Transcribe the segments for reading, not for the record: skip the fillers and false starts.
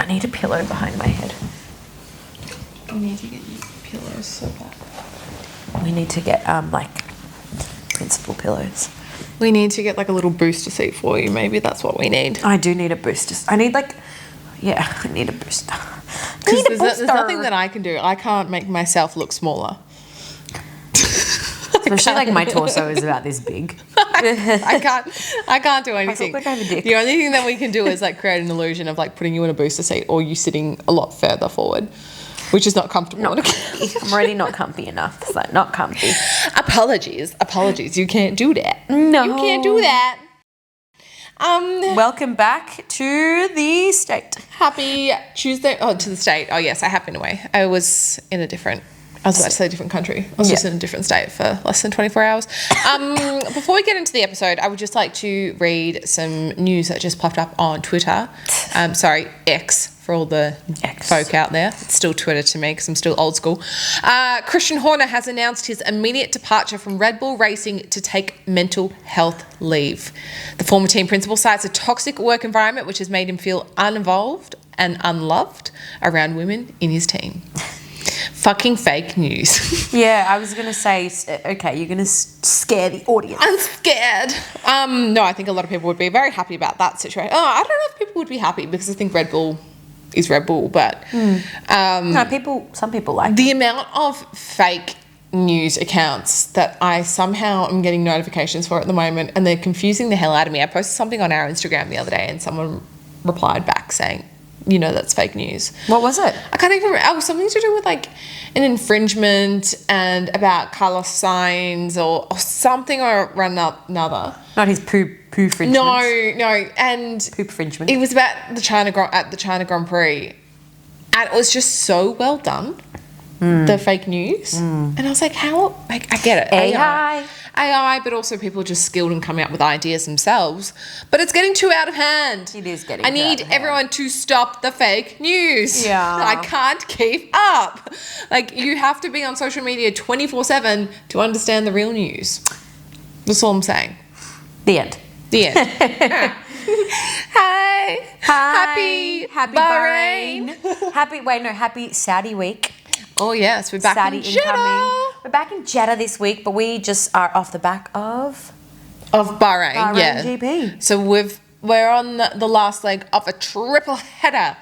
need a pillow behind my head. We need to get you pillows so bad. We need to get, principal pillows. We need to get, like, a little booster seat for you. Maybe that's what we need. I do need a booster. I need, I need a booster. Because there's nothing that I can do. I can't make myself look smaller. Especially, like, my torso is about this big. I can't do anything. I look like I have a dick. The only thing that we can do is, like, create an illusion of, like, putting you in a booster seat or you sitting a lot further forward, which is not comfortable. Not comfy. I'm already not comfy enough, so not comfy. Apologies. You can't do that. No. You can't do that. Welcome back to the state. Happy Tuesday. Oh, to the state. Oh, yes, I have been away. I was about to say a different country. I was just in a different state for less than 24 hours. Before we get into the episode, I would just like to read some news that just popped up on Twitter. X for all the folk out there. It's still Twitter to me because I'm still old school. Christian Horner has announced his immediate departure from Red Bull Racing to take mental health leave. The former team principal cites a toxic work environment which has made him feel uninvolved and unloved around women in his team. Fucking fake news. Yeah, I was going to say, okay, you're going to scare the audience. I'm scared. No, I think a lot of people would be very happy about that situation. Oh, I don't know if people would be happy because I think Red Bull is Red Bull, but... some people like the amount of fake news accounts that I somehow am getting notifications for at the moment, and they're confusing the hell out of me. I posted something on our Instagram the other day and someone replied back saying, that's fake news. What was it? I can't even remember. It was something to do with like an infringement and about Carlos Sainz or something or another. Not his poo infringement. No, and poop infringement. It was about the China Grand Prix, and it was just so well done. The fake news, and I was like, how? Like, I get it. AI, but also people are just skilled in coming up with ideas themselves. But it's getting too out of hand. It is getting. I need everyone to stop the fake news. Yeah, I can't keep up. Like, you have to be on social media 24/7 to understand the real news. That's all I'm saying. The end. Hi. Happy Bahrain. Happy Saudi week. Oh, yes, we're back in Jeddah. We're back in Jeddah this week, but we just are off the back of Bahrain, GP. So we're on the last leg of a triple header,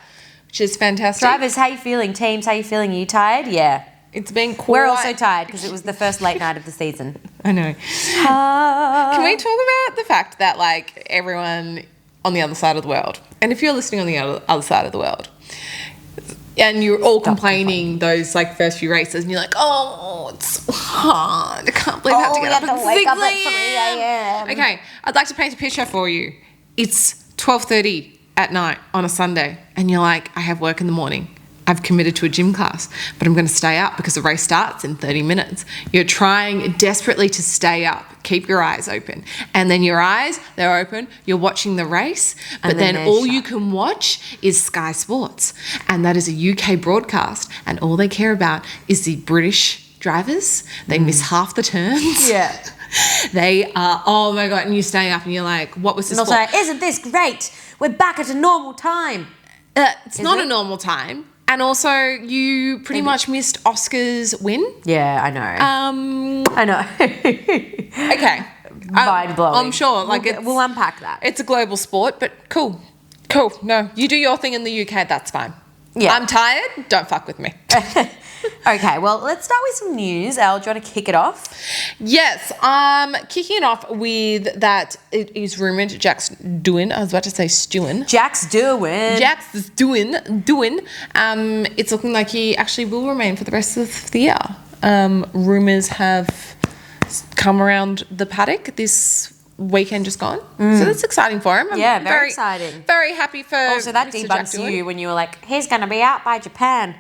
which is fantastic. Drivers, how you feeling? Teams, how you feeling? Are you tired? Yeah. It's been quite... We're also tired because it was the first late night of the season. I know. Can we talk about the fact that, like, everyone on the other side of the world, and if you're listening on the other side of the world, and you're all complaining those, like, first few races, and you're like, oh, it's so hard. I can't believe I have to get up at 6 a.m. Okay, I'd like to paint a picture for you. It's 12:30 at night on a Sunday, and you're like, I have work in the morning. I've committed to a gym class, but I'm going to stay up because the race starts in 30 minutes. You're trying desperately to stay up. Keep your eyes open. And then your eyes, they're open. You're watching the race, but then all you can watch is Sky Sports. And that is a UK broadcast. And all they care about is the British drivers. They miss half the turns. Yeah. They are, oh my God. And you stay up and you're like, what was this for? Like, isn't this great? We're back at a normal time. It's not a normal time. And also, you pretty much missed Oscar's win. Yeah, I know. I know. Okay. Mind-blowing. I'm sure. Like, we'll unpack that. It's a global sport, but cool. No, you do your thing in the UK, that's fine. Yeah. I'm tired, don't fuck with me. Okay, well, let's start with some news. Elle, do you want to kick it off? Yes, kicking it off with that it is rumoured Jack's doing. I was about to say stewing. Jack's doing. It's looking like he actually will remain for the rest of the year. Rumours have come around the paddock this weekend just gone. So that's exciting for him. I'm very exciting. Very happy for Also, that debunks you when you were like, he's going to be out by Japan.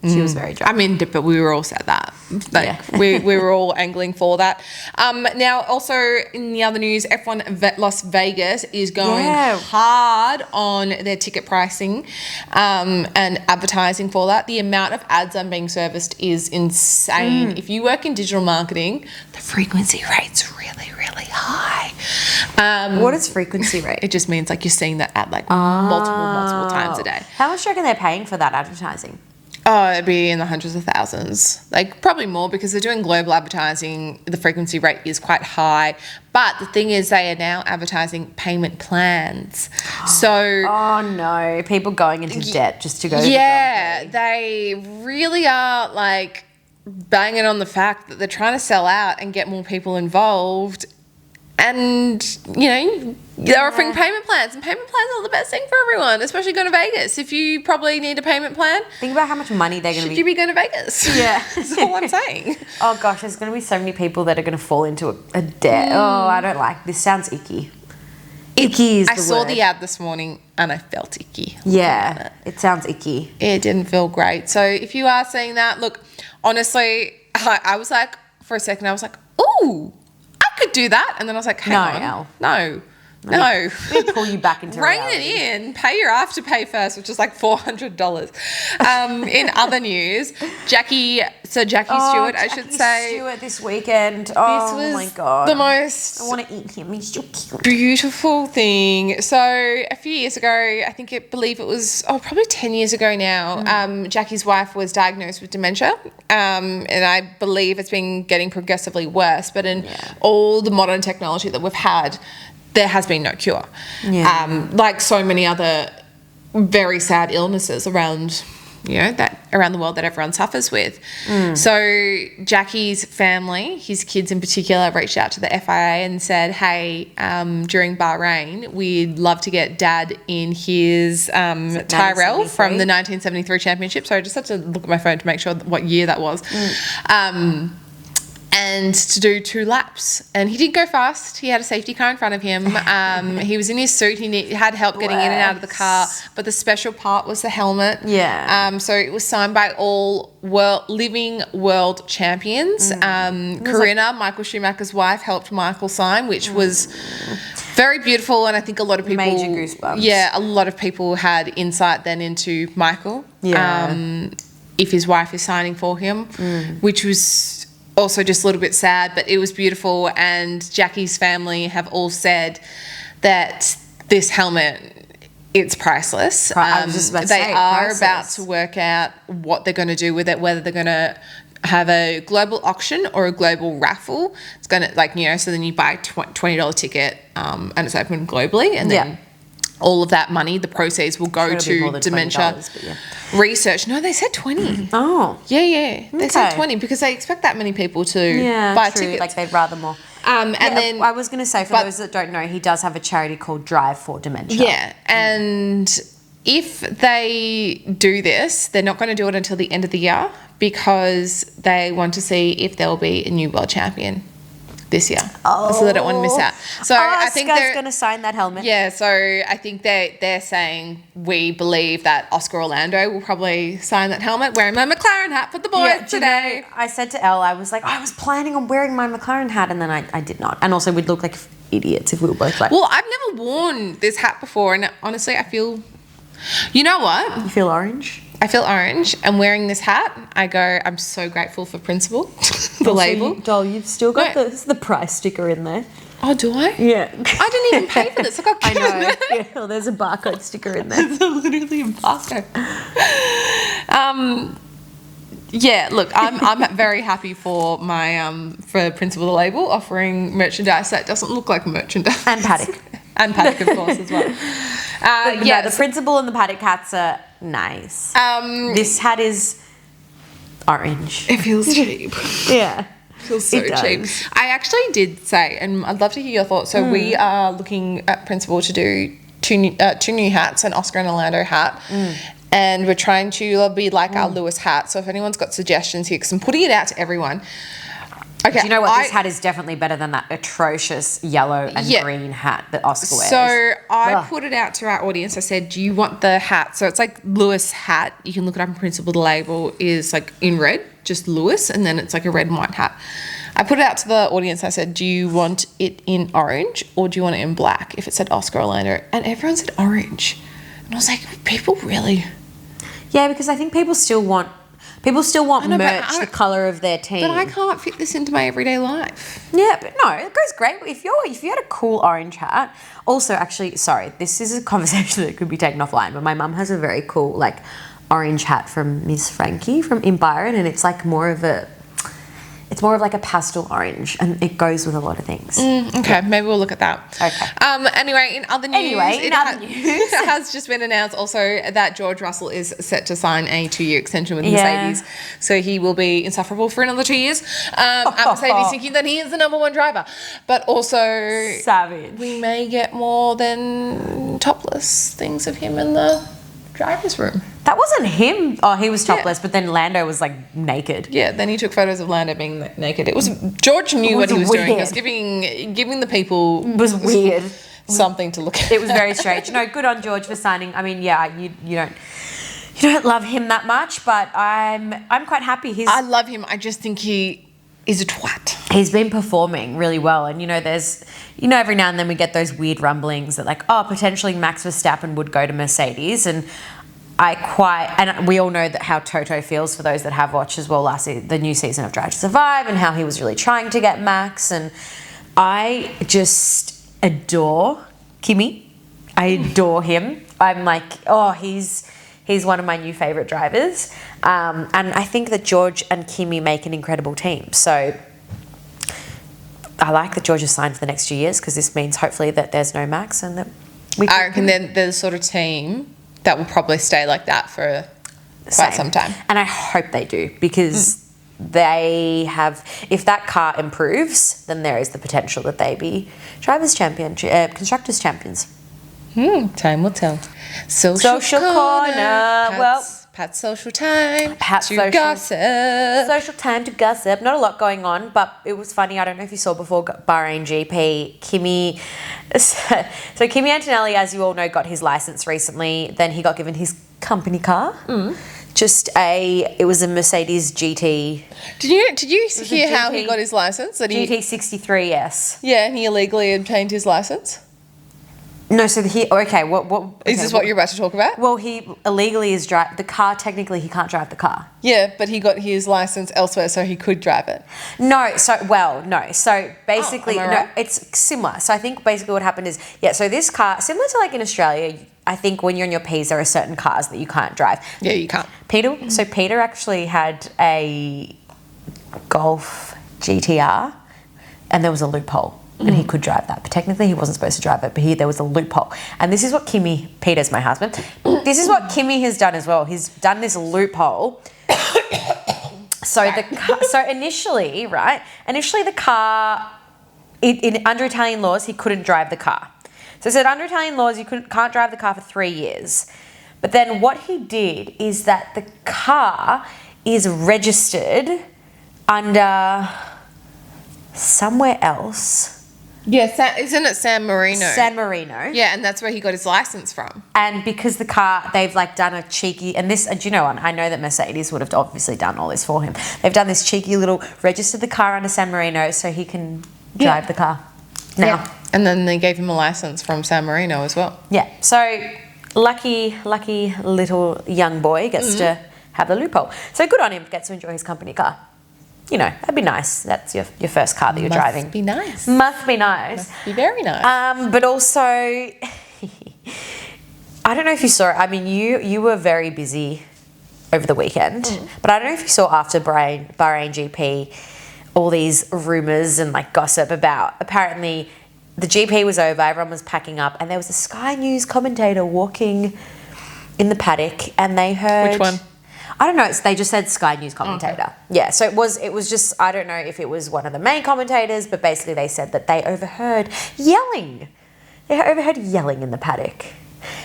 She was very drunk. I mean, but we were all said that. Like, we were all angling for that. Now, also in the other news, F1 Las Vegas is going hard on their ticket pricing and advertising for that. The amount of ads I'm being serviced is insane. If you work in digital marketing, the frequency rate's really, really high. What is frequency rate? It just means like you're seeing that ad like multiple times a day. How much do you reckon they're paying for that advertising? Oh, it'd be in the hundreds of thousands. Like probably more because they're doing global advertising. The frequency rate is quite high. But the thing is they are now advertising payment plans. So Oh no, people going into debt just to go to the yeah, Grand Prix. they really are like banging on the fact that they're trying to sell out and get more people involved. And, you know, they're offering payment plans. And payment plans are the best thing for everyone, especially going to Vegas. If you probably need a payment plan, Think about how much money they're going to should be... you be going to Vegas? Yeah. That's all I'm saying. Oh gosh, there's going to be so many people that are going to fall into a debt. Oh, I don't like this. Sounds icky. Icky is the I saw word. the ad this morning and I felt icky. Yeah, it sounds icky. It didn't feel great. So if you are seeing that, look, honestly, I was like, for a second, I was like, ooh, I could do that. And then I was like, hang on. Elle. No. We pull you back into Rein reality. it in. Pay your afterpay first, which is like $400. In other news, Jackie Stewart, I should say. Stewart this weekend. Oh This was my god. the most I want to eat him. He's so cute. beautiful thing. So a few years ago, believe it was probably 10 years ago now, Jackie's wife was diagnosed with dementia, and I believe it's been getting progressively worse. But in all the modern technology that we've had, there has been no cure. Yeah. Like so many other very sad illnesses around, around the world that everyone suffers with. So Jackie's family, his kids in particular, reached out to the FIA and said, hey, during Bahrain, we'd love to get Dad in his Tyrrell from the 1973 championship. So I just had to look at my phone to make sure what year that was. And to do 2 laps. And he didn't go fast. He had a safety car in front of him. He was in his suit. He had help getting in and out of the car. But the special part was the helmet. Yeah. So it was signed by all living world champions. Corinna, Michael Schumacher's wife, helped Michael sign, which was very beautiful. And I think a lot of people... Major goosebumps. Yeah, a lot of people had insight then into Michael. Yeah. If his wife is signing for him, which was... also just a little bit sad, but it was beautiful. And Jackie's family have all said that this helmet, it's priceless. I was just about to they say, are priceless. about to work out what they're going to do with it, whether they're going to have a global auction or a global raffle. It's going to, so then you buy a $20 ticket and it's open globally. And then all of that money, the proceeds will go to dementia research. No, they said 20. Oh. Yeah. They said Okay. 20 because they expect that many people to buy true. tickets. Like they'd rather more. And then I was going to say, for those that don't know, he does have a charity called Drive for Dementia. Yeah, and if they do this, they're not going to do it until the end of the year because they want to see if there will be a new world champion this year. So they don't want to miss out. So I think Oscar's they're going to sign that helmet. Yeah, so I think they're saying we believe that Oscar Orlando will probably sign that helmet wearing my McLaren hat for the boys do you today. know, I said to Elle, I was like, I was planning on wearing my McLaren hat, and then I did not. And also, we'd look like idiots if we were both like... Well, I've never worn this hat before, and honestly, I feel... You know what? You feel orange? I feel orange, and wearing this hat, I go, I'm so grateful for Principal, the label. Doll, you've still got the price sticker in there. Oh, do I? Yeah. I didn't even pay for this. I got given it. Yeah, well, there's a barcode sticker in there. It's literally a barcode. Yeah, look, I'm very happy for my for Principal the label offering merchandise that doesn't look like merchandise. And Paddock. And Paddock, of course, as well. The Principal and the Paddock hats are nice. This hat is orange. It feels cheap. Yeah. Feels so cheap. I actually did say, and I'd love to hear your thoughts. So we are looking at Principal to do two new hats, an Oscar and Orlando hat. And we're trying to be like our Lewis hat. So if anyone's got suggestions here, because I'm putting it out to everyone. Okay, do you know what? This hat is definitely better than that atrocious yellow and green hat that Oscar wears. So I put it out to our audience. I said, do you want the hat? So it's like Lewis hat. You can look it up in Principal. The label is like in red, just Lewis, and then it's like a red and white hat. I put it out to the audience. I said, do you want it in orange or do you want it in black? If it said Oscar Orlando. And everyone said orange. And I was like, people really... Yeah, because I think people People still want know, but merch the colour of their team. But I can't fit this into my everyday life. Yeah, but no, it goes great. If you had a cool orange hat. Also, actually, sorry, this is a conversation that could be taken offline, but my mum has a very cool, like, orange hat from Miss Frankie in Byron, and it's like more of like a pastel orange, and it goes with a lot of things. Okay, maybe we'll look at that. Okay. Anyway, in other news, it has just been announced also that George Russell is set to sign a 2-year extension with Mercedes, so he will be insufferable for another 2 years. At Mercedes, thinking that he is the number one driver, but also savage. We may get more than topless things of him in the driver's room. That wasn't him. Oh, he was topless, but then Lando was like naked. Yeah, then he took photos of Lando being naked. George knew what he was doing. He was giving the people weird something to look at. It was very strange. No, good on George for signing. I mean, yeah, you don't love him that much, but I'm quite happy. I love him. I just think he is a twat. He's been performing really well, and there's every now and then we get those weird rumblings that like, oh, potentially Max Verstappen would go to Mercedes, and and we all know that how Toto feels for those that have watched as well the new season of Drive to Survive, and how he was really trying to get Max, and I just adore Kimi. I adore him. I'm like, oh, he's one of my new favourite drivers, and I think that George and Kimi make an incredible team. So I like that George is signed for the next 2 years, because this means hopefully that there's no Max, and that I reckon they're the sort of team that will probably stay like that for quite some time. And I hope they do, because they have, if that car improves, then there is the potential that they be drivers' constructors' champions. Time will tell. Social corner. Pat's social time gossip. Social time to gossip. Not a lot going on, but it was funny. I don't know if you saw before Bahrain GP, Kimi. So Kimi Antonelli, as you all know, got his license recently. Then he got given his company car. It was a Mercedes GT. Did you hear how he got his license? GT63, yes. Yeah, and he illegally obtained his license? No, so what is this what you're about to talk about? Well, he illegally is the car. Technically, he can't drive the car. Yeah, but he got his license elsewhere, so he could drive it. No. So basically, right? It's similar. So I think basically what happened is, so this car, similar to like in Australia, I think when you're on your Ps, there are certain cars that you can't drive. Yeah, you can't. Peter actually had a Golf GTR, and there was a loophole. And he could drive that, but technically he wasn't supposed to drive it, but there was a loophole. And this is what Peter's my husband, this is what Kimi has done as well. He's done this loophole. So initially the car, under Italian laws, he couldn't drive the car. So it said under Italian laws, you can't drive the car for 3 years. But then what he did is that the car is registered under somewhere else. Yeah, isn't it San Marino? San Marino. Yeah, and that's where he got his license from. And because the car, they've like done a cheeky, and this, do you know what? I know that Mercedes would have obviously done all this for him. They've done this cheeky little, registered the car under San Marino so he can drive the car now. Yeah. And then they gave him a license from San Marino as well. Yeah, so lucky little young boy gets to have the loophole. So good on him, gets to enjoy his company car. That'd be nice. That's your first car that you're driving. Must be nice. Must be nice. Must be very nice. But also, I don't know if you saw it. I mean, you were very busy over the weekend, but I don't know if you saw after Bahrain GP all these rumours and like gossip about, apparently the GP was over, everyone was packing up, and there was a Sky News commentator walking in the paddock, and they heard... Which one? I don't know. They just said Sky News commentator. Okay. Yeah, so it was just, I don't know if it was one of the main commentators, but basically they said that they overheard yelling. They overheard yelling in the paddock.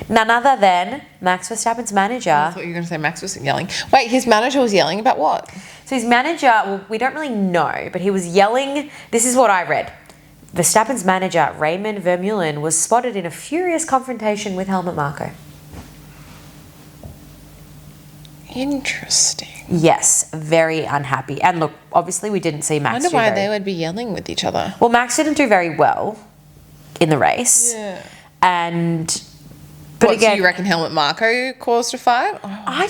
None other than Max Verstappen's manager. I thought you were going to say Max was yelling. Wait, his manager was yelling about what? So his manager, well, we don't really know, but he was yelling. This is what I read. Verstappen's manager, Raymond Vermeulen, was spotted in a furious confrontation with Helmut Marko. Interesting. Yes, very unhappy. And look, obviously we didn't see Max. I wonder why they would be yelling with each other. Well, Max didn't do very well in the race. Yeah. And But again, do you reckon Helmut Marko caused a fight?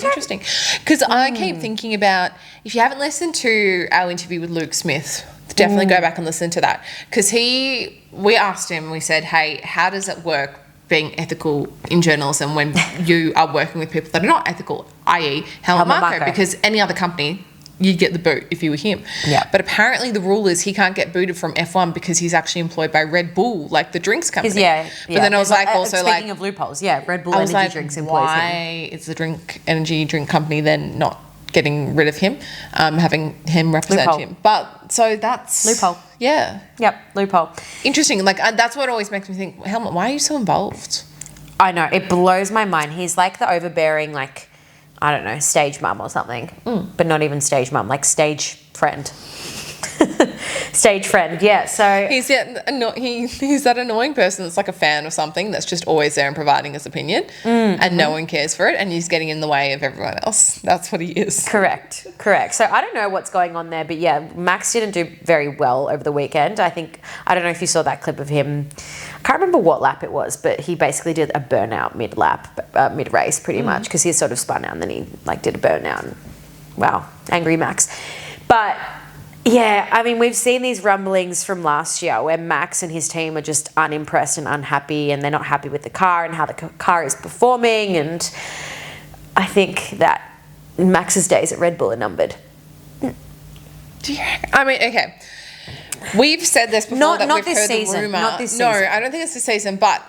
Interesting. Because I keep thinking about, if you haven't listened to our interview with Luke Smith, definitely go back and listen to that. Because we asked him, we said, hey, how does it work being ethical in journalism when you are working with people that are not ethical, i.e. Helmut Marko? Because any other company, you'd get the boot if you were him. Yeah. But apparently the rule is he can't get booted from F1 because he's actually employed by Red Bull, like the drinks company. Yeah. But then I was like, speaking of loopholes, Red Bull Energy Drinks employs him. Why is the energy drink company then not getting rid of him, having him represent him? But so that's loophole. Yeah. Yep. Loophole. Interesting. Like that's what always makes me think, Helmut, why are you so involved? I know, it blows my mind. He's like the overbearing, like, I don't know, stage mum or something, but not even stage mum, like stage friend. Stage friend, yeah. So he's that annoying person that's like a fan of something that's just always there and providing his opinion, and no one cares for it, and he's getting in the way of everyone else. That's what he is. Correct. So I don't know what's going on there, but yeah, Max didn't do very well over the weekend. I don't know if you saw that clip of him. I can't remember what lap it was, but he basically did a burnout mid-race pretty much, because he sort of spun out and then he like did a burnout. And, wow, angry Max. But yeah, I mean, we've seen these rumblings from last year where Max and his team are just unimpressed and unhappy, and they're not happy with the car and how the car is performing. And I think that Max's days at Red Bull are numbered. I mean, okay. We've said this before, that we've heard the rumour. Not this season. No, I don't think it's this season, but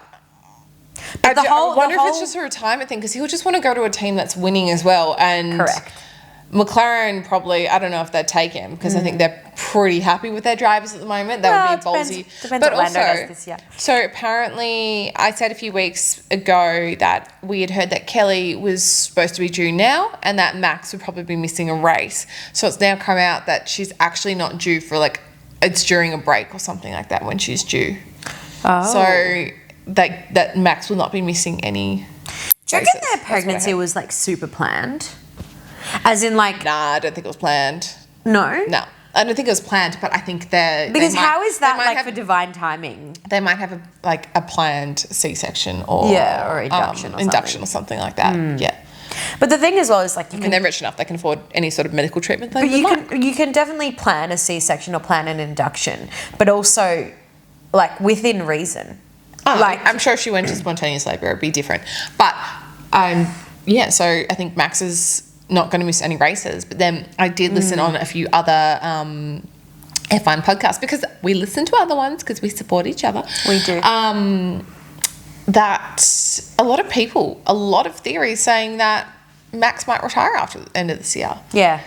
I wonder if it's just a retirement thing, because he'll just want to go to a team that's winning as well. And correct. McLaren probably, I don't know if they'd take him, because I think they're pretty happy with their drivers at the moment. That would be ballsy. Depends what Lando does this year. So apparently, I said a few weeks ago that we had heard that Kelly was supposed to be due now, and that Max would probably be missing a race. So it's now come out that she's actually not due for, like, it's during a break or something like that when she's due. Oh. So that Max will not be missing any. Do you reckon their pregnancy was like super planned? As in, like, nah, I don't think it was planned. No, I don't think it was planned, but I think because how is that like for divine timing? They might have a planned C-section or induction or something like that. Yeah. But the thing as well is, like, they're rich enough; they can afford any sort of medical treatment. But you can definitely plan a C-section or plan an induction, but also, like, within reason. Like, I'm sure if she went to spontaneous labour, it'd be different. But so I think Max is not going to miss any races. But then I did listen on a few other F1 podcasts, because we listen to other ones because we support each other. We do. That a lot of theories saying that Max might retire after the end of this year. Yeah.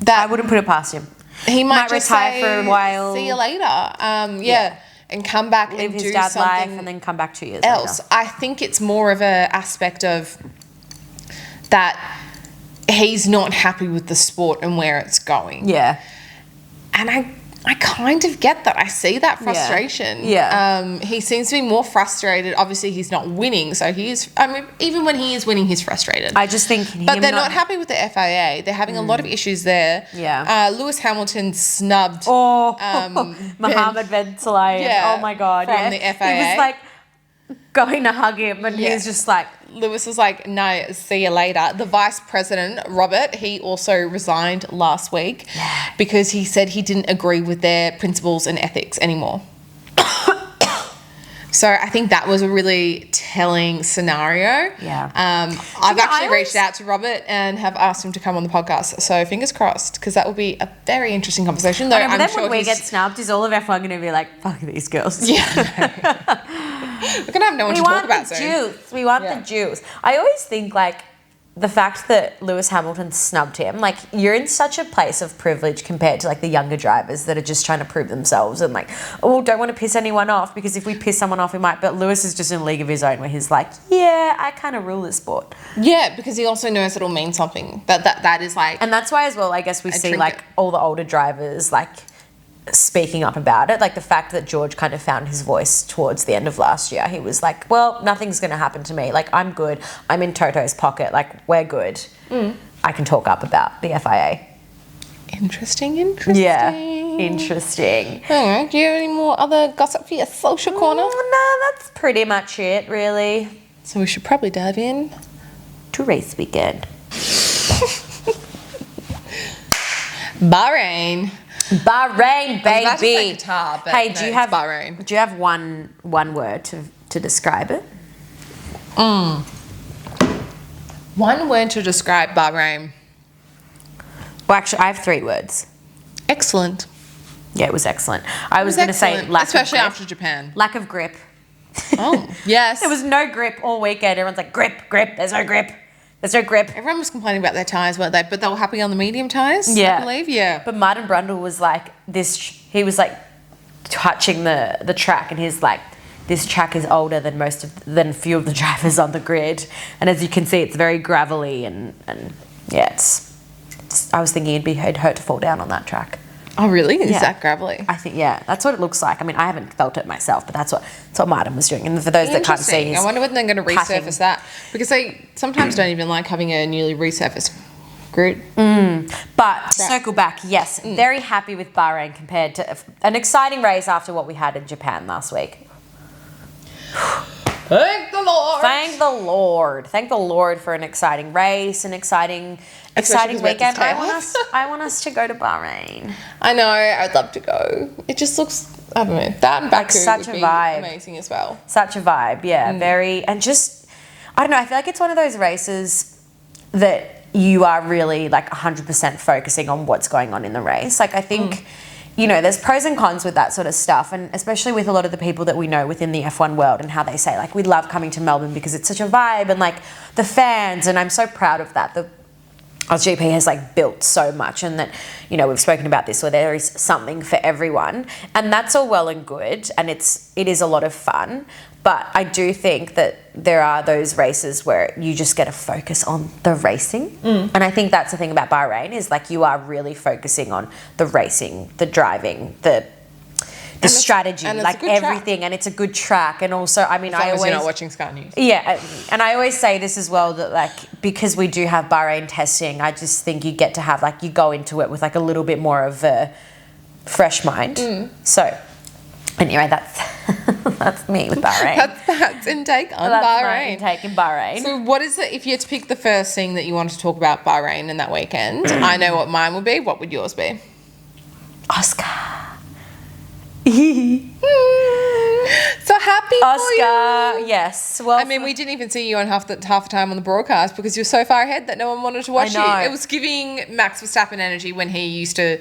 I wouldn't put it past him. He might just retire for a while. See you later. And come back live and his do dad's something life and then come back 2 years else. later. I think it's more of a aspect of that he's not happy with the sport and where it's going. Yeah. And I kind of get that. I see that frustration. Yeah. He seems to be more frustrated. Obviously, he's not winning, so even when he is winning, he's frustrated. I just think But they're not happy with the FIA. They're having a lot of issues there. Yeah. Lewis Hamilton snubbed Mohammed Ben Sulayem. Oh my God. From the FIA. He was like going to hug him, and he was just like, Lewis was like, no, see you later. The vice president, Robert, he also resigned last week because he said he didn't agree with their principles and ethics anymore. So I think that was a really telling scenario. Yeah. I've actually reached out to Robert and have asked him to come on the podcast. So fingers crossed, because that will be a very interesting conversation. Though I'm sure when we get snubbed, is all of F1 going to be like, fuck these girls? Yeah. We're going to have no one to talk about soon. We want the juice. I always think, like, the fact that Lewis Hamilton snubbed him, like, you're in such a place of privilege compared to, like, the younger drivers that are just trying to prove themselves and, like, don't want to piss anyone off, because if we piss someone off, we might. But Lewis is just in a league of his own where he's like, yeah, I kind of rule this sport. Yeah, because he also knows it'll mean something. That is like... And that's why as well, I guess we see, like, all the older drivers, like, speaking up about it. Like, the fact that George kind of found his voice towards the end of last year. He was like, well, nothing's going to happen to me. Like, I'm good. I'm in Toto's pocket. Like, we're good. I can talk up about the FIA. Interesting. Yeah, interesting. All right, do you have any more other gossip for your social corner? No, that's pretty much it, really. So we should probably dive in to race weekend. Bahrain, baby. I was about to say Qatar, but hey, no, do you it's have Bahrain? Do you have one word to describe it? One word to describe Bahrain. Well, actually, I have 3 words. Excellent. Yeah, it was excellent. I was going to say lack especially of grip. after Japan. Lack of grip. Oh, yes. There was no grip all weekend. Everyone's like, grip. There's no grip. There's no grip. Everyone was complaining about their tyres, weren't they? But they were happy on the medium tyres, Yeah. I believe. Yeah. But Martin Brundle was like, he was like touching the track, and he's like, this track is older than than a few of the drivers on the grid. And as you can see, it's very gravelly and yeah, I was thinking it'd hurt to fall down on that track. Oh, really? Is Yeah. that gravelly? I think, yeah, that's what it looks like. I mean, I haven't felt it myself, but that's what Martin was doing. And for those that can't see, I wonder when they're going to resurface that, because they sometimes don't even like having a newly resurfaced grid. But to circle back, yes, very happy with Bahrain compared to an exciting race after what we had in Japan last week. Thank the Lord. Thank the Lord. Thank the Lord for an exciting race, an exciting weekend. I want us to go to Bahrain. I know. I'd love to go. It just looks, I don't know, that and Baku such would a be vibe. amazing as well. Such a vibe, yeah. Very, and just, I don't know, I feel like it's one of those races that you are really like 100% focusing on what's going on in the race. Like, I think, you know, there's pros and cons with that sort of stuff, and especially with a lot of the people that we know within the F1 world and how they say, like, we love coming to Melbourne because it's such a vibe, and like the fans, and I'm so proud of that. The Australian GP has like built so much, and that, you know, we've spoken about this, where there is something for everyone, and that's all well and good, and it is a lot of fun. But I do think that there are those races where you just get to focus on the racing. And I think that's the thing about Bahrain, is like you are really focusing on the racing, the driving, the strategy, like everything. Track. And it's a good track. And also, I mean, as long as you're not watching Sky News. Yeah. And I always say this as well, that like, because we do have Bahrain testing, I just think you get to have, like, you go into it with like a little bit more of a fresh mind. So anyway, that's me with Bahrain. That's intake on that's Bahrain. My intake in Bahrain. So what is it, if you had to pick the first thing that you wanted to talk about Bahrain in that weekend? I know what mine would be. What would yours be? Oscar. So happy Oscar, for you. Yes. Well, I mean, we didn't even see you on half the time on the broadcast because you're so far ahead that no one wanted to watch you. It was giving Max Verstappen energy when he used to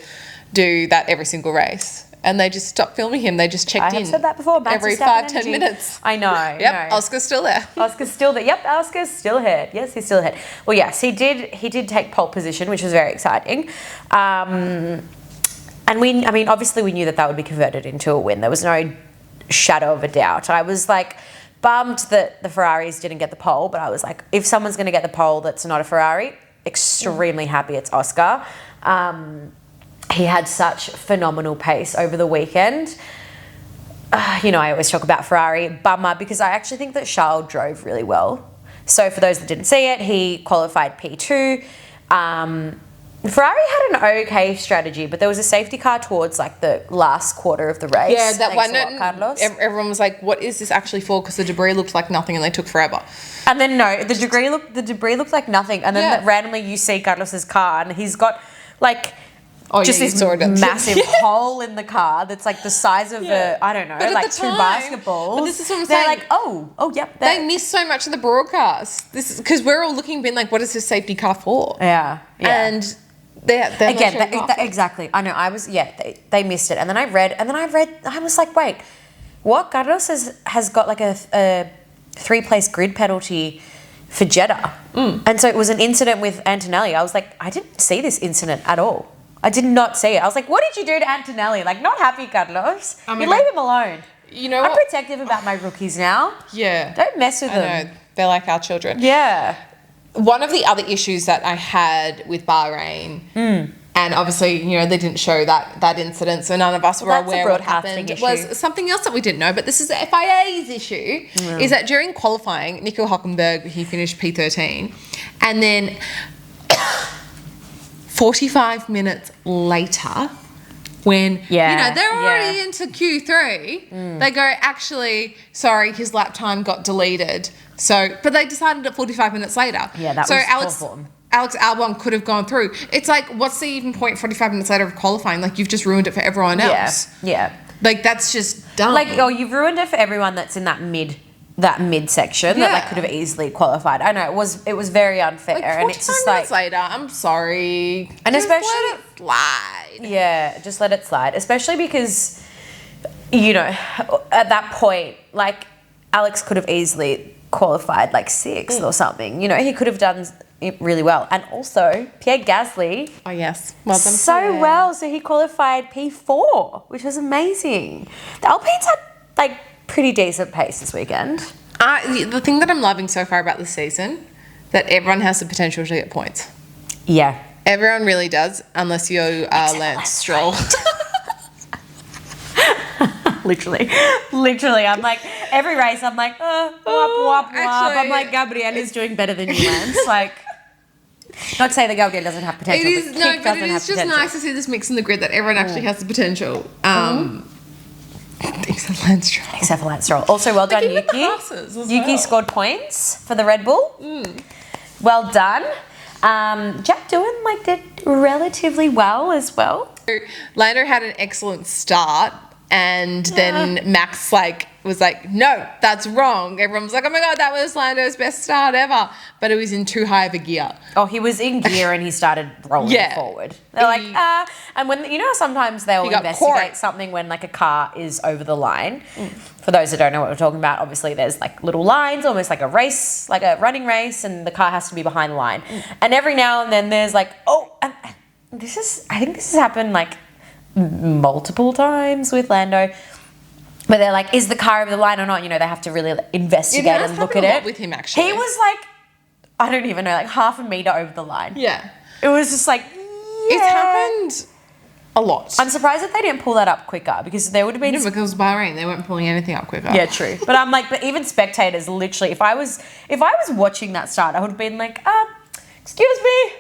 do that every single race. And they just stopped filming him. They just checked in. I have said that before. Max every Verstappen 5-10 energy. minutes. I know. Yep. No. Oscar's still there. Oscar's still there. Yep. Oscar's still ahead. Yes, he's still ahead. Well, yes, he did take pole position, which was very exciting. And obviously we knew that would be converted into a win. There was no shadow of a doubt. I was like bummed that the Ferraris didn't get the pole, but I was like, if someone's going to get the pole that's not a Ferrari, extremely happy it's Oscar. He had such phenomenal pace over the weekend. You know, I always talk about Ferrari, bummer, because I actually think that Charles drove really well. So for those that didn't see it, he qualified P2. Ferrari had an okay strategy, but there was a safety car towards like the last quarter of the race. Yeah, that one. Carlos. Everyone was like, "What is this actually for?" Because the debris looked like nothing, and they took forever. And then the debris looked like nothing, and then randomly you see Carlos's car, and he's got like this massive hole in the car that's like the size of I don't know, like two basketballs. But this is what I'm saying. They're like, yep. They missed so much of the broadcast. This is because we're all looking, being like, "What is this safety car for?" Yeah. And exactly. I know. I was they missed it, and then I read. I was like, wait, what? Carlos has got like a 3-place grid penalty for Jeddah, and so it was an incident with Antonelli. I was like, I didn't see this incident at all. I did not see it. I was like, what did you do to Antonelli? Like, not happy, Carlos. You leave him alone. You know, I'm protective about my rookies now. Yeah, don't mess with them. I know. They're like our children. Yeah. One of the other issues that I had with Bahrain, and obviously, you know, they didn't show that incident, so none of us were aware what happened, was something else that we didn't know, but this is the FIA's issue, is that during qualifying, Nico Hülkenberg, he finished P13, and then 45 minutes later, when, Yeah, they're already yeah. into Q3. They go, actually, sorry, his lap time got deleted. So, but they decided it 45 minutes later. Yeah, that so was Alex, poor form. Alex Albon could have gone through. It's like, what's the even point 45 minutes later of qualifying? Like, you've just ruined it for everyone else. Yeah. Like, that's just dumb. Like, you've ruined it for everyone that's in that mid section that like could have easily qualified. I know it was very unfair, like, and it's just minutes like later, I'm sorry. And just especially let it slide. Yeah, just let it slide. Especially because, at that point, like Alex could have easily qualified like sixth or something. He could have done it really well. And also Pierre Gasly. Oh yes, well done. So well. So he qualified P4, which was amazing. The Alpines had like pretty decent pace this weekend. The thing that I'm loving so far about this season, that everyone has the potential to get points. Yeah. Everyone really does, unless you are Lance Stroll. Literally. I'm like, every race, I'm like, wop, wop. I'm like, Gabriel is doing better than you, Lance. Like, not to say that Gabriel doesn't have potential, It is, but no, Kik but doesn't it have is just potential. nice to see this mix in the grid that everyone actually has the potential. Except Lance Stroll. Except for Lance Stroll. Also, well done, even the Yuki. Haas's as Yuki well. scored points for the Red Bull. Well done. Jack Doohan did relatively well as well. Lando had an excellent start, and then Max was like, no, that's wrong. Everyone was like, oh my God, that was Lando's best start ever. But it was in too high of a gear. Oh, he was in gear and he started rolling forward. They're like, and when, how sometimes they'll got investigate caught. something when like a car is over the line. For those that don't know what we're talking about, obviously there's like little lines, almost like a race, like a running race, and the car has to be behind the line. And every now and then there's like, I think this has happened like multiple times with Lando. But they're like, is the car over the line or not? They have to really investigate and look at it. With him, actually. He was like, I don't even know, like half a meter over the line. Yeah. It was just like, It's happened a lot. I'm surprised that they didn't pull that up quicker because there would have been. No, because Bahrain, they weren't pulling anything up quicker. Yeah, true. But I'm like, but even spectators, literally, if I was watching that start, I would have been like, excuse me.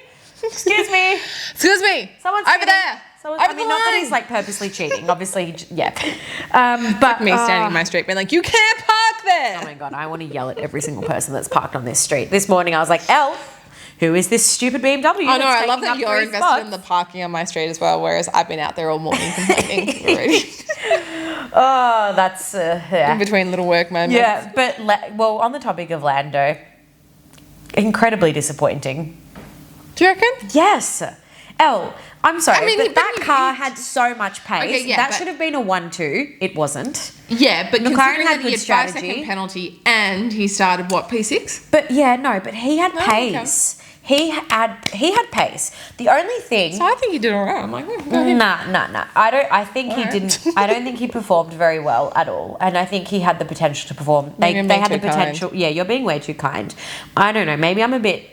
Excuse me. Someone's over cheating. there. Not the that line. he's like purposely cheating. Obviously, yeah. But Me standing in my street being like, you can't park there. Oh my God, I want to yell at every single person that's parked on this street. This morning I was like, Elle, who is this stupid BMW? I know, I love that you're invested in the parking on my street as well, whereas I've been out there all morning complaining already. Oh, that's, In between little work moments. Yeah, but, on the topic of Lando, incredibly disappointing. Do you reckon? Yes. Elle, I'm sorry, but that but car had so much pace. Okay, yeah, that but- should have been a 1-2. It wasn't. Yeah, but McLaren considering had that good he had strategy. 5-second penalty and he started, P6? But yeah, no, but he had okay. pace. He had pace. The only thing... So I think he did all right. I'm like, Nah. I think he didn't... I don't think he performed very well at all. And I think he had the potential to perform. They had the potential... Kind. Yeah, you're being way too kind. I don't know. Maybe I'm a bit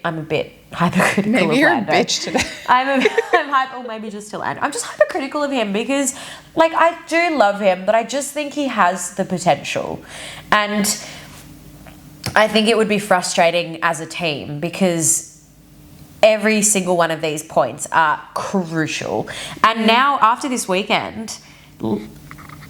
hypercritical Maybe of you're Lando. a bitch today. I'm hyper, maybe just to Lando. I'm just hypercritical of him because, I do love him, but I just think he has the potential. And I think it would be frustrating as a team because every single one of these points are crucial. And now, after this weekend,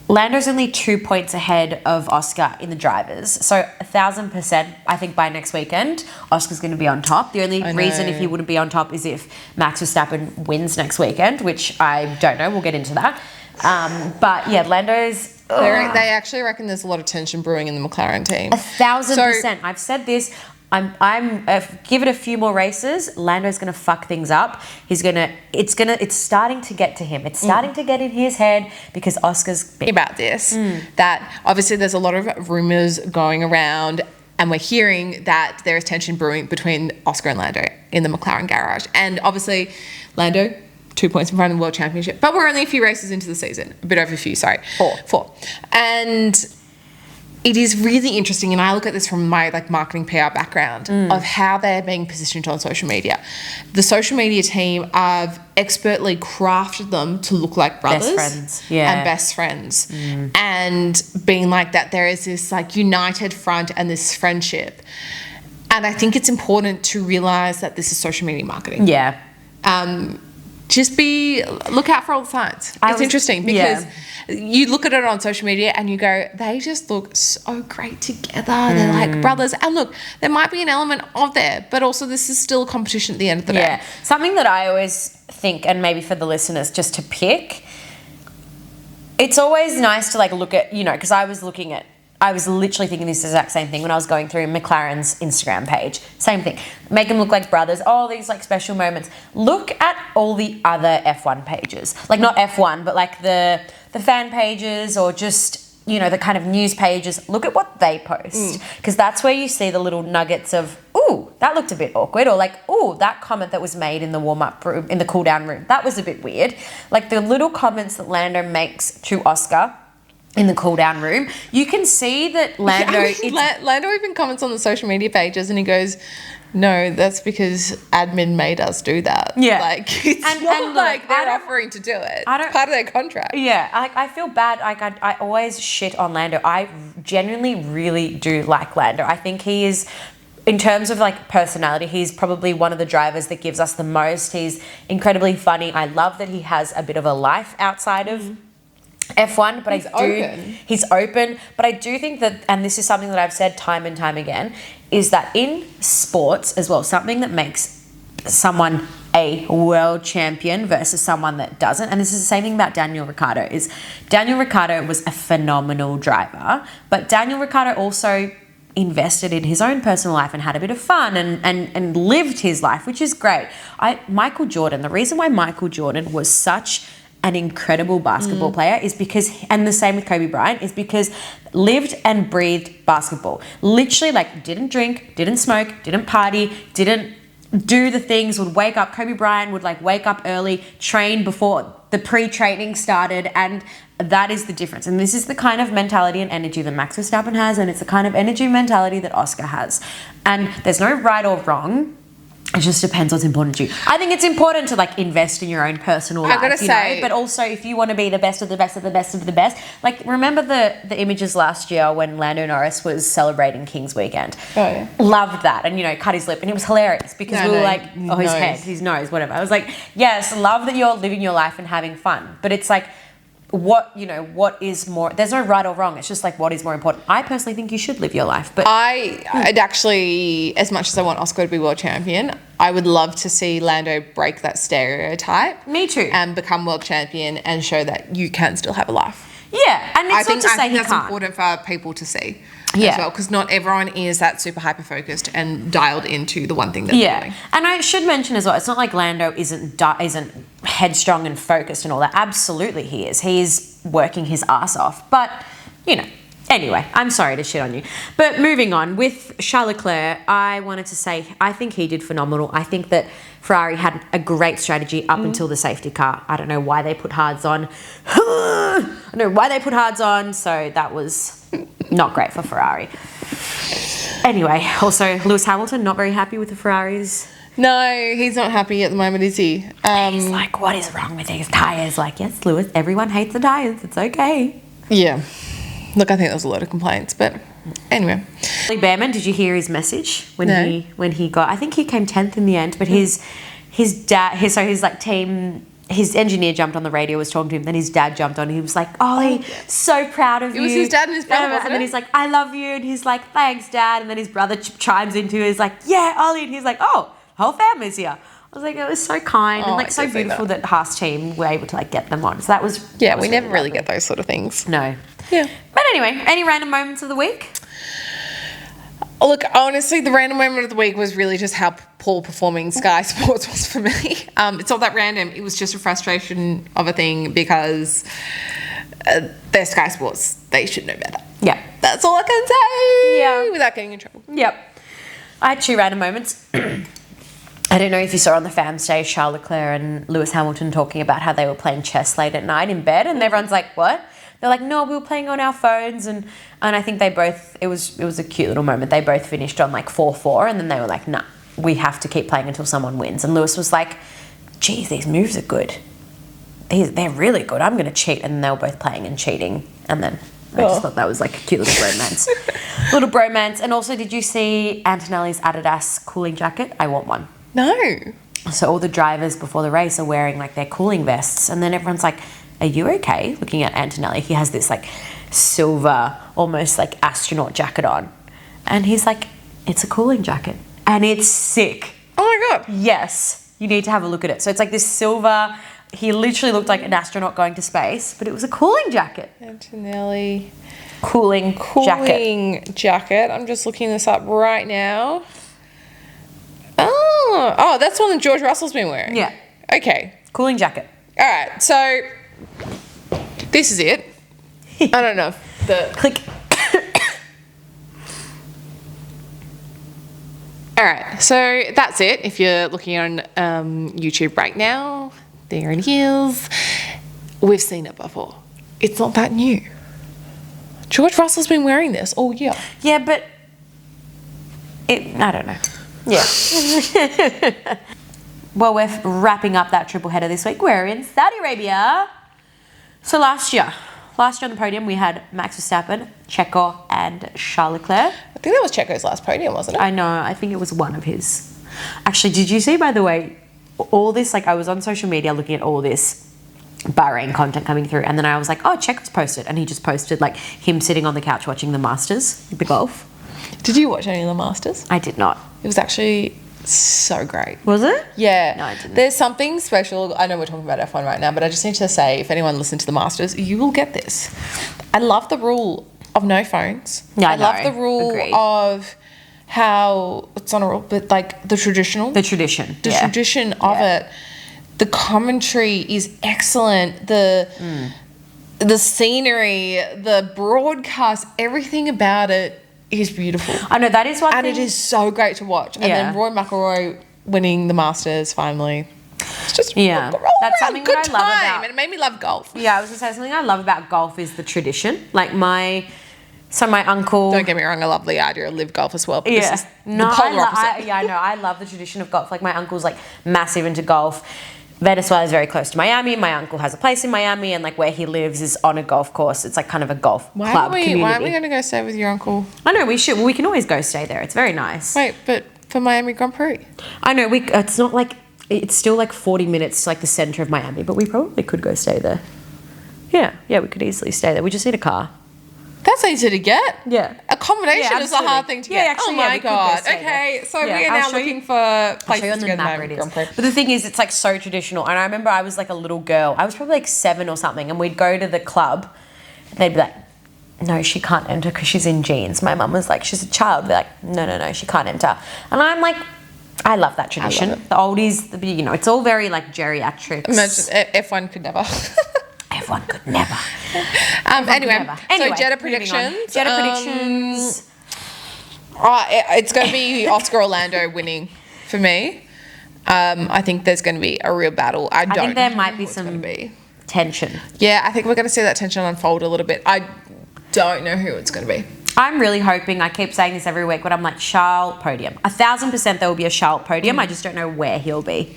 Lando's only 2 points ahead of Oscar in the drivers. So 1,000%, I think by next weekend, Oscar's going to be on top. The only reason if he wouldn't be on top is if Max Verstappen wins next weekend, which I don't know. We'll get into that. But yeah, Lando's... They actually reckon there's a lot of tension brewing in the McLaren team. 1,000%. I've said this. Give it a few more races. Lando's going to fuck things up. It's starting to get to him. It's starting to get in his head because Oscar's about this, that obviously there's a lot of rumours going around and we're hearing that there is tension brewing between Oscar and Lando in the McLaren Garage. And obviously Lando, 2 points in front of the World Championship, but we're only a few races into the season. A bit over a few, sorry. Four. And it is really interesting, and I look at this from my marketing PR background of how they're being positioned on social media. The social media team have expertly crafted them to look like brothers and best friends, and being like that. There is this united front and this friendship, and I think it's important to realize that this is social media marketing. Yeah. just look out for all the signs. It's interesting because you look at it on social media and you go, they just look so great together. They're like brothers. And look, there might be an element of there, but also this is still a competition at the end of the day. Yeah. Something that I always think, and maybe for the listeners just to pick, it's always nice to like look at, you know, because I was literally thinking this exact same thing when I was going through McLaren's Instagram page. Same thing. Make them look like brothers. All these like special moments. Look at all the other F1 pages. Like not F1, but like the fan pages or just, you know, the kind of news pages. Look at what they post. Because that's where you see the little nuggets of, ooh, that looked a bit awkward. Or like, ooh, that comment that was made in the warm-up room, in the cool-down room. That was a bit weird. Like the little comments that Lando makes to Oscar in the cool-down room, you can see that Lando... Lando even comments on the social media pages and he goes, no, that's because admin made us do that. Yeah. Like, it's not like they're offering to do it. It's part of their contract. Yeah. I feel bad. Like, I always shit on Lando. I genuinely really do like Lando. I think he is... In terms of like personality, he's probably one of the drivers that gives us the most. He's incredibly funny. I love that he has a bit of a life outside of F1, but he's open. But I do think that, and this is something that I've said time and time again, is that in sports as well, something that makes someone a world champion versus someone that doesn't, and this is the same thing about Daniel Ricciardo, is Daniel Ricciardo was a phenomenal driver, but Daniel Ricciardo also invested in his own personal life and had a bit of fun and lived his life, which is great. Michael Jordan, the reason why Michael Jordan was such an incredible basketball player is because, and the same with Kobe Bryant, is because lived and breathed basketball. Literally, like, didn't drink, didn't smoke, didn't party, didn't do the things, would wake up. Kobe Bryant would like wake up early, train before the pre-training started, and that is the difference. And this is the kind of mentality and energy that Max Verstappen has, and it's the kind of energy and mentality that Oscar has. And there's no right or wrong. It just depends what's important to you. I think it's important to like invest in your own personal life, know? But also if you want to be the best of the best of the best of the best, like remember the images last year when Lando Norris was celebrating King's Weekend. Oh yeah. Loved that, and you know, cut his lip, and it was hilarious because we were like, oh, his head, his nose, whatever. I was like, yes, love that you're living your life and having fun, but it's like, what is more, there's no right or wrong, it's just like what is more important. I personally think you should live your life, but I'd actually, as much as I want Oscar to be world champion, I would love to see Lando break that stereotype. Me too. And become world champion and show that you can still have a life. Yeah, and it's not to say he can't. That's important for people to see as well, because not everyone is that super hyper focused and dialed into the one thing that they're doing. And I should mention as well, it's not like Lando isn't headstrong and focused and all that. Absolutely he is. He is working his ass off. But, you know, anyway, I'm sorry to shit on you. But moving on, with Charles Leclerc, I wanted to say I think he did phenomenal. I think that Ferrari had a great strategy up until the safety car. I don't know why they put hards on. So that was not great for Ferrari. Anyway, also Lewis Hamilton, not very happy with the Ferraris. No, he's not happy at the moment, is he? He's like, what is wrong with these tyres? Like, yes, Lewis, everyone hates the tyres. It's okay. Yeah. Look, I think there was a lot of complaints, but anyway. Behrman, did you hear his message when he got? I think he came 10th in the end, but his engineer jumped on the radio, was talking to him. Then his dad jumped on. And he was like, "Ollie, so proud of you." It was his dad and his brother, and then he's like, "I love you," and he's like, "Thanks, Dad." And then his brother chimes into it. He's like, "Yeah, Ollie," and he's like, "Oh, the whole family's here." I was like, it was so kind and like so beautiful that Haas team were able to like get them on. So that was we never really get those sort of things. No. Yeah. But anyway, any random moments of the week? Look, honestly, the random moment of the week was really just how poor performing Sky Sports was for me. It's not that random. It was just a frustration of a thing because they're Sky Sports. They should know better. Yeah. That's all I can say. Yeah. Without getting in trouble. Yep. I had two random moments. I don't know if you saw on the fam stage Charles Leclerc and Lewis Hamilton talking about how they were playing chess late at night in bed, and everyone's like, what? They're like, no, we were playing on our phones, and I think they both, it was a cute little moment. They both finished on like 4-4, and then they were like, nah, we have to keep playing until someone wins. And Lewis was like, geez, these moves are good. They're really good. I'm going to cheat. And they were both playing and cheating. And then I just thought that was like a cute little bromance. And also, did you see Antonelli's Adidas cooling jacket? I want one. No. So all the drivers before the race are wearing like their cooling vests, and then everyone's like, are you okay? Looking at Antonelli, he has this like silver, almost like astronaut jacket on. And he's like, it's a cooling jacket. And it's sick. Oh my God. Yes. You need to have a look at it. So it's like this silver, he literally looked like an astronaut going to space, but it was a cooling jacket. Antonelli. Cooling jacket. I'm just looking this up right now. Oh, that's one that George Russell's been wearing. Yeah. Okay. Cooling jacket. All right. So this is it. I don't know if the Click. All right, so that's it. If you're looking on YouTube right now, there it is. We've seen it before. It's not that new. George Russell's been wearing this all year. Yeah, but I don't know. Yeah. Well, we're wrapping up that triple header this week. We're in Saudi Arabia. So last year on the podium, we had Max Verstappen, Checo, and Charles Leclerc. I think that was Checo's last podium, wasn't it? I know. I think it was one of his. Actually, did you see, by the way, all this, like I was on social media looking at all this Bahrain content coming through, and then I was like, oh, Checo's posted, and he just posted like him sitting on the couch watching the Masters, the golf. Did you watch any of the Masters? I did not. It was actually so great. Was it? Yeah. No, I didn't. There's something special. I know we're talking about F1 right now, but I just need to say, if anyone listened to the Masters, you will get this. I love the rule of no phones. Yeah, I love the rule Agreed. of how it's not a rule, but like the tradition of it. The commentary is excellent. The scenery, the broadcast, everything about it is beautiful. I know, that is one and thing. it is so great to watch. And then Roy McIlroy winning the Masters finally. It's just that's something good that I love time, about. and it made me love golf. Yeah, I was gonna say something I love about golf is the tradition. Like my uncle. Don't get me wrong, I love the idea of live golf as well. But Yeah, this is the polar opposite. I know. I love the tradition of golf. Like my uncle's like massive into golf. Venezuela is very close to Miami. My uncle has a place in Miami, and like where he lives is on a golf course. It's like kind of a golf club community. Why aren't we going to go stay with your uncle? I know we should. Well, we can always go stay there. It's very nice. Wait, but for Miami Grand Prix? I know. It's not like it's still like 40 minutes to like the center of Miami, but we probably could go stay there. Yeah, we could easily stay there. We just need a car. That's easy to get. Yeah. Accommodation is a hard thing to get. Yeah, actually, oh my we could go God. stay Okay, so there. we are now looking for places to go to Miami Grand Prix. But the thing is, it's like so traditional. And I remember I was like a little girl. I was probably like 7 or something, and we'd go to the club. And they'd be like, no, she can't enter because she's in jeans. My mum was like, she's a child. We're like, no, she can't enter. And I'm like, I love that tradition. The oldies, it's all very like geriatrics. Imagine F1 could never. F1 could never. Anyway, so Jeddah predictions. It's going to be Oscar Orlando winning for me. I think there's going to be a real battle. I think there might be some tension. Yeah, I think we're going to see that tension unfold a little bit. I don't know who it's going to be. I'm really hoping, I keep saying this every week, but I'm like, Charles podium. 1,000% there will be a Charles podium. I just don't know where he'll be.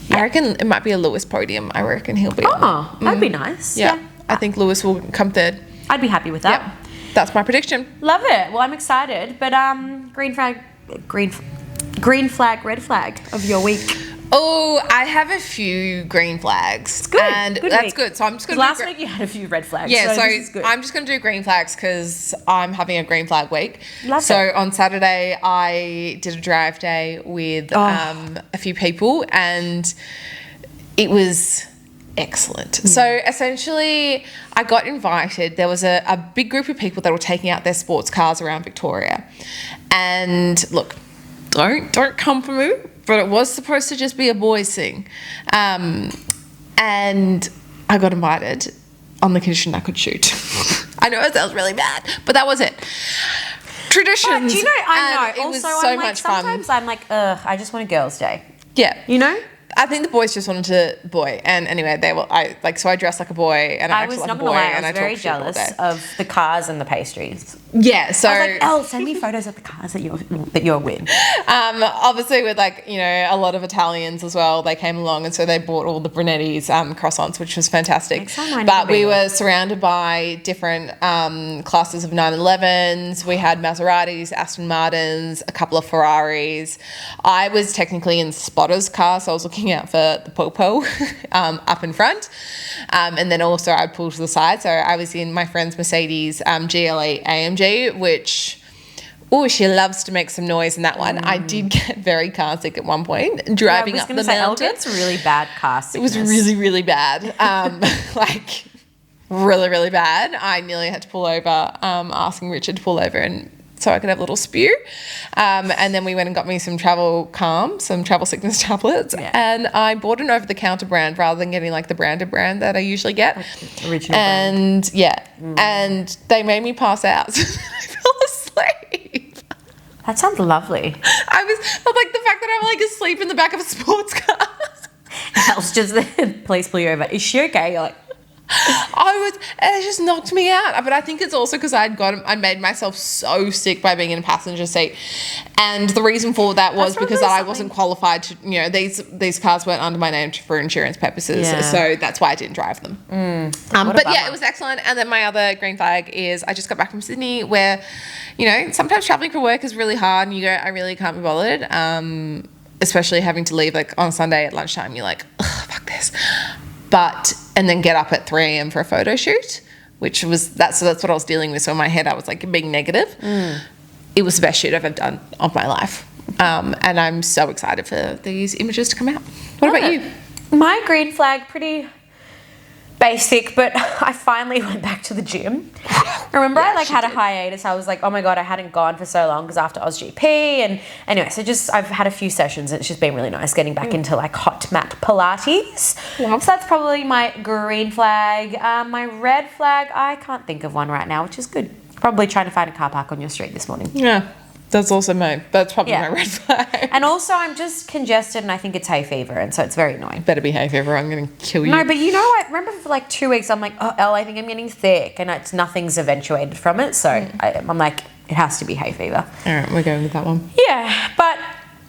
Yeah. I reckon it might be a Lewis podium. I reckon he'll be on. That'd be nice. Yeah. I think Lewis will come third. I'd be happy with that. Yep. That's my prediction. Love it. Well, I'm excited. But green flag, red flag of your week. Oh, I have a few green flags. It's good. And good that's week. good. So I'm just going to last week you had a few red flags. Yeah, so this is good. I'm just going to do green flags because I'm having a green flag week. Love so it. On Saturday, I did a drive day with a few people, and it was excellent. So essentially, I got invited. There was a big group of people that were taking out their sports cars around Victoria. And look, don't come for me, but it was supposed to just be a boys thing. And I got invited on the condition I could shoot. I know it sounds really bad, but that was it. Traditions. But do you know, I know. It Also, was so I'm like, much fun. sometimes I'm like, I just want a girls' day. Yeah. You know? I think the boys just wanted to and anyway, so I dressed like a boy and I acted like a boy, and I very jealous of the cars and the pastries. Yeah, so I was like, Elle, send me photos of the cars that you're with. Obviously with a lot of Italians as well, they came along, and so they bought all the Brunetti's croissants, which was fantastic. But we were surrounded by different classes of 911s. We had Maseratis, Aston Martins, a couple of Ferraris. I was technically in Spotter's car, so I was looking out for the popo up in front. And then also I pulled to the side. So I was in my friend's Mercedes GLE AMG, which, she loves to make some noise in that one. I did get very car sick at one point, driving up the mountain. It's really bad car sickness. It was really, really bad. Really, really bad. I nearly had to pull over, asking Richard to pull over and so I could have a little spew. And then we went and got me some travel sickness tablets. Yeah. And I bought an over-the-counter brand rather than getting the branded brand that I usually get. Original brand. And they made me pass out. So I fell asleep. That sounds lovely. I was the fact that I'm asleep in the back of a sports car. Elle's just there. Please pull you over. Is she okay? You're like... it just knocked me out. But I think it's also because I made myself so sick by being in a passenger seat. And the reason for that was because I wasn't qualified to, these cars weren't under my name for insurance purposes. Yeah. So that's why I didn't drive them. It was excellent. And then my other green flag is I just got back from Sydney where, sometimes traveling for work is really hard and you go, I really can't be bothered. Especially having to leave on a Sunday at lunchtime. You're like, ugh, fuck this. And then get up at 3 a.m. for a photo shoot, which was, that's what I was dealing with. So in my head, I was being negative. It was the best shoot I've ever done of my life. And I'm so excited for these images to come out. What about you? My green flag, pretty basic, but I finally went back to the gym. Remember, I had a hiatus. I was like, oh my God, I hadn't gone for so long because after OzGP. And anyway, so I've had a few sessions and it's just been really nice getting back into hot mat Pilates. Yeah. So that's probably my green flag. My red flag, I can't think of one right now, which is good. Probably trying to find a car park on your street this morning. Yeah. That's probably my red flag. And also I'm just congested and I think it's hay fever, and so it's very annoying. Better be hay fever, I'm going to kill you. No, but I remember for 2 weeks I'm like, oh, Elle, I think I'm getting thick, and nothing's eventuated from it, so I'm like, it has to be hay fever. All right, we're going with that one. Yeah, but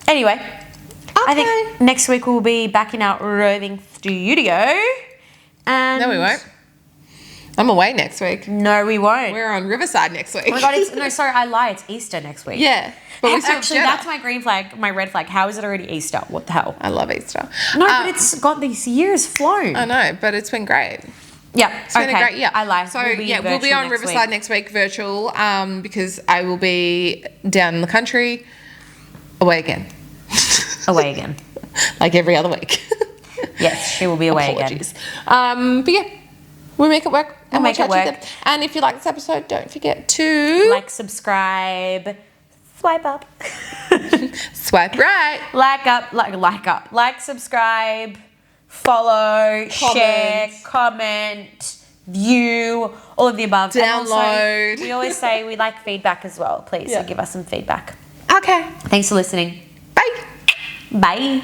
anyway, I think next week we'll be back in our roving studio. And no, we won't. I'm away next week. No, we won't. We're on Riverside next week. Oh my God, I lie. It's Easter next week. Yeah. But actually, that's my green flag, my red flag. How is it already Easter? What the hell? I love Easter. No, but it's got these years flown. I know, but it's been great. Yeah. It's been a great year. I lie. So, we'll be on Riverside next week, virtual, because I will be down in the country, away again. Away again. Like every other week. Yes, she will be away Apologies. But yeah. We'll make it work. We'll make it work. And if you like this episode, don't forget to... subscribe, swipe up. Swipe right. Like, subscribe, follow, share, comment, view, all of the above. Download. Also, we always say we like feedback as well. Please, so give us some feedback. Okay. Thanks for listening. Bye. Bye.